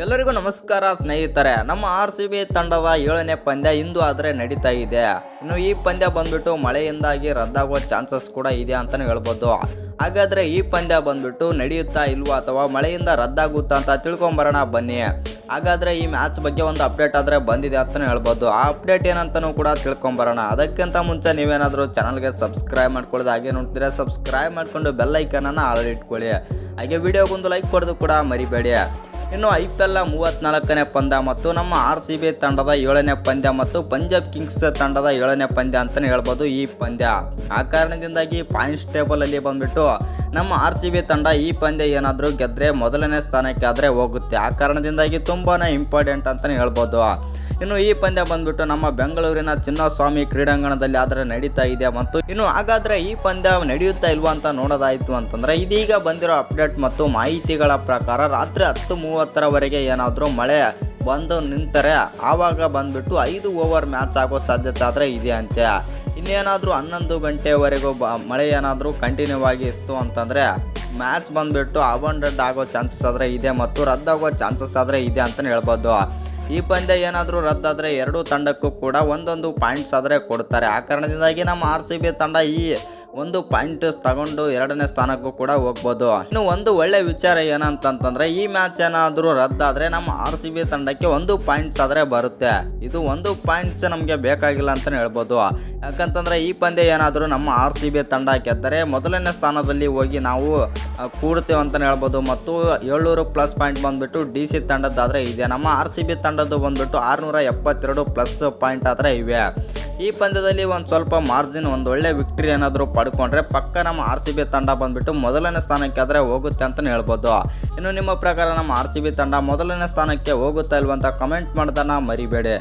ಎಲ್ಲರಿಗೂ ನಮಸ್ಕಾರ ಸ್ನೇಹಿತರೆ. ನಮ್ಮ RCB ತಂಡದ 7ನೇ ಪಂದ್ಯ ಇಂದು ಆದರೆ ನಡೀತಾ ಇದೆ. ಇನ್ನು ಈ ಪಂದ್ಯ ಬಂದ್ಬಿಟ್ಟು ಮಳೆಯಿಂದಾಗಿ ರದ್ದಾಗುವ ಚಾನ್ಸಸ್ ಕೂಡ ಇದೆ ಅಂತಲೇ ಹೇಳ್ಬೋದು. ಹಾಗಾದರೆ ಈ ಪಂದ್ಯ ಬಂದ್ಬಿಟ್ಟು ನಡೆಯುತ್ತಾ ಇಲ್ವಾ ಅಥವಾ ಮಳೆಯಿಂದ ರದ್ದಾಗುತ್ತಾ ಅಂತ ತಿಳ್ಕೊಂಬರೋಣ ಬನ್ನಿ. ಹಾಗಾದರೆ ಈ ಮ್ಯಾಚ್ ಬಗ್ಗೆ ಒಂದು ಅಪ್ಡೇಟ್ ಆದರೆ ಬಂದಿದೆ ಅಂತಲೇ ಹೇಳ್ಬೋದು. ಆ ಅಪ್ಡೇಟ್ ಏನಂತನೂ ಕೂಡ ತಿಳ್ಕೊಂಬರೋಣ. ಅದಕ್ಕಿಂತ ಮುಂಚೆ ನೀವೇನಾದರೂ ಚಾನಲ್ಗೆ ಸಬ್ಸ್ಕ್ರೈಬ್ ಮಾಡ್ಕೊಳ್ಳೋದು ಹಾಗೆ ನೋಡ್ತೀರಾ, ಸಬ್ಸ್ಕ್ರೈಬ್ ಮಾಡಿಕೊಂಡು ಬೆಲ್ ಐಕನನ್ನು ಆಲ್ ಇಟ್ಕೊಳ್ಳಿ. ಹಾಗೆ ವಿಡಿಯೋಗೊಂದು ಲೈಕ್ ಕೊಡೋದು ಕೂಡ ಮರಿಬೇಡಿ. ಇನ್ನು IPL 34ನೇ ಪಂದ್ಯ ಮತ್ತು ನಮ್ಮ RCB ತಂಡದ 7ನೇ ಪಂದ್ಯ ಮತ್ತು ಪಂಜಾಬ್ ಕಿಂಗ್ಸ್ ತಂಡದ 7ನೇ ಪಂದ್ಯ ಅಂತಲೇ ಹೇಳ್ಬೋದು ಈ ಪಂದ್ಯ. ಆ ಕಾರಣದಿಂದಾಗಿ ಪಾಯಿಂಟ್ಸ್ ಟೇಬಲಲ್ಲಿ ಬಂದ್ಬಿಟ್ಟು ನಮ್ಮ RCB ತಂಡ ಈ ಪಂದ್ಯ ಏನಾದರೂ ಗೆದ್ದರೆ ಮೊದಲನೇ ಸ್ಥಾನಕ್ಕೆ ಆದರೆ ಹೋಗುತ್ತೆ. ಆ ಕಾರಣದಿಂದಾಗಿ ತುಂಬಾ ಇಂಪಾರ್ಟೆಂಟ್ ಅಂತಲೇ ಹೇಳ್ಬೋದು. ಇನ್ನು ಈ ಪಂದ್ಯ ಬಂದ್ಬಿಟ್ಟು ನಮ್ಮ ಬೆಂಗಳೂರಿನ ಚಿನ್ನಸ್ವಾಮಿ ಕ್ರೀಡಾಂಗಣದಲ್ಲಿ ಆದರೆ ನಡೀತಾ ಇದೆ. ಮತ್ತು ಇನ್ನು ಹಾಗಾದರೆ ಈ ಪಂದ್ಯ ನಡೆಯುತ್ತಾ ಇಲ್ವಾ ಅಂತ ನೋಡೋದಾಯಿತು ಅಂತಂದರೆ ಇದೀಗ ಬಂದಿರೋ ಅಪ್ಡೇಟ್ ಮತ್ತು ಮಾಹಿತಿಗಳ ಪ್ರಕಾರ ರಾತ್ರಿ 10:30ರವರೆಗೆ ಏನಾದರೂ ಮಳೆ ಬಂದು ನಿಂತರೆ ಆವಾಗ ಬಂದ್ಬಿಟ್ಟು 5 ಓವರ್ ಮ್ಯಾಚ್ ಆಗೋ ಸಾಧ್ಯತೆ ಆದರೆ ಇದೆ ಅಂತೆ. ಇನ್ನೇನಾದರೂ 11 ಗಂಟೆವರೆಗೂ ಮಳೆ ಏನಾದರೂ ಕಂಟಿನ್ಯೂ ಆಗಿ ಇತ್ತು ಅಂತಂದರೆ ಮ್ಯಾಚ್ ಬಂದ್ಬಿಟ್ಟು ಅಬೌಂಡೆಡ್ ಆಗೋ ಚಾನ್ಸಸ್ ಆದರೆ ಇದೆ ಮತ್ತು ರದ್ದಾಗೋ ಚಾನ್ಸಸ್ ಆದರೆ ಇದೆ ಅಂತಲೇ ಹೇಳ್ಬೋದು. ಈ ಪಂದ್ಯ ಏನಾದರೂ ರದ್ದಾದರೆ ಎರಡೂ ತಂಡಕ್ಕೂ ಕೂಡ ಒಂದೊಂದು ಪಾಯಿಂಟ್ಸ್ ಆದರೆ ಕೊಡ್ತಾರೆ. ಆ ಕಾರಣದಿಂದಾಗಿ ನಮ್ಮ RCB ತಂಡ ಈ 1 ಪಾಯಿಂಟ್ ತಗೊಂಡು 2ನೇ ಸ್ಥಾನಕ್ಕೂ ಕೂಡ ಹೋಗ್ಬೋದು. ಇನ್ನು ಒಂದು ಒಳ್ಳೆ ವಿಚಾರ ಏನಂತಂತಂದರೆ ಈ ಮ್ಯಾಚ್ ಏನಾದರೂ ರದ್ದಾದರೆ ನಮ್ಮ RCB ತಂಡಕ್ಕೆ 1 ಪಾಯಿಂಟ್ಸ್ ಆದರೆ ಬರುತ್ತೆ. ಇದು 1 ಪಾಯಿಂಟ್ಸ್ ನಮಗೆ ಬೇಕಾಗಿಲ್ಲ ಅಂತಲೇ ಹೇಳ್ಬೋದು. ಯಾಕಂತಂದರೆ ಈ ಪಂದ್ಯ ಏನಾದರೂ ನಮ್ಮ RCB ತಂಡ ಗೆದ್ದರೆ ಮೊದಲನೇ ಸ್ಥಾನದಲ್ಲಿ ಹೋಗಿ ನಾವು ಕೂಡ್ತೇವೆ ಅಂತಲೇ ಹೇಳ್ಬೋದು. ಮತ್ತು 700 ಪ್ಲಸ್ ಪಾಯಿಂಟ್ ಬಂದುಬಿಟ್ಟು DC ತಂಡದ್ದಾದರೆ ಇದೆ. ನಮ್ಮ RCB ತಂಡದ್ದು ಬಂದುಬಿಟ್ಟು 672 ಪ್ಲಸ್ ಪಾಯಿಂಟ್ ಆದರೆ ಇವೆ. ಈ ಪಂದ್ಯದಲ್ಲಿ ಒಂದು ಸ್ವಲ್ಪ ಮಾರ್ಜಿನ್ ಒಂದು ಒಳ್ಳೆ ವಿಕ್ಟ್ರಿ ಏನಾದರೂ ಪಡ್ಕೊಂಡ್ರೆ ಪಕ್ಕ ನಮ್ಮ RCB ತಂಡ ಬಂದುಬಿಟ್ಟು ಮೊದಲನೇ ಸ್ಥಾನಕ್ಕೆ ಆದರೆ ಹೋಗುತ್ತೆ ಅಂತಲೇ ಹೇಳ್ಬೋದು. ಇನ್ನು ನಿಮ್ಮ ಪ್ರಕಾರ ನಮ್ಮ RCB ತಂಡ ಮೊದಲನೇ ಸ್ಥಾನಕ್ಕೆ ಹೋಗುತ್ತಾ ಇಲ್ವಂತ ಕಮೆಂಟ್ ಮಾಡೋದನ್ನು ಮರಿಬೇಡಿ.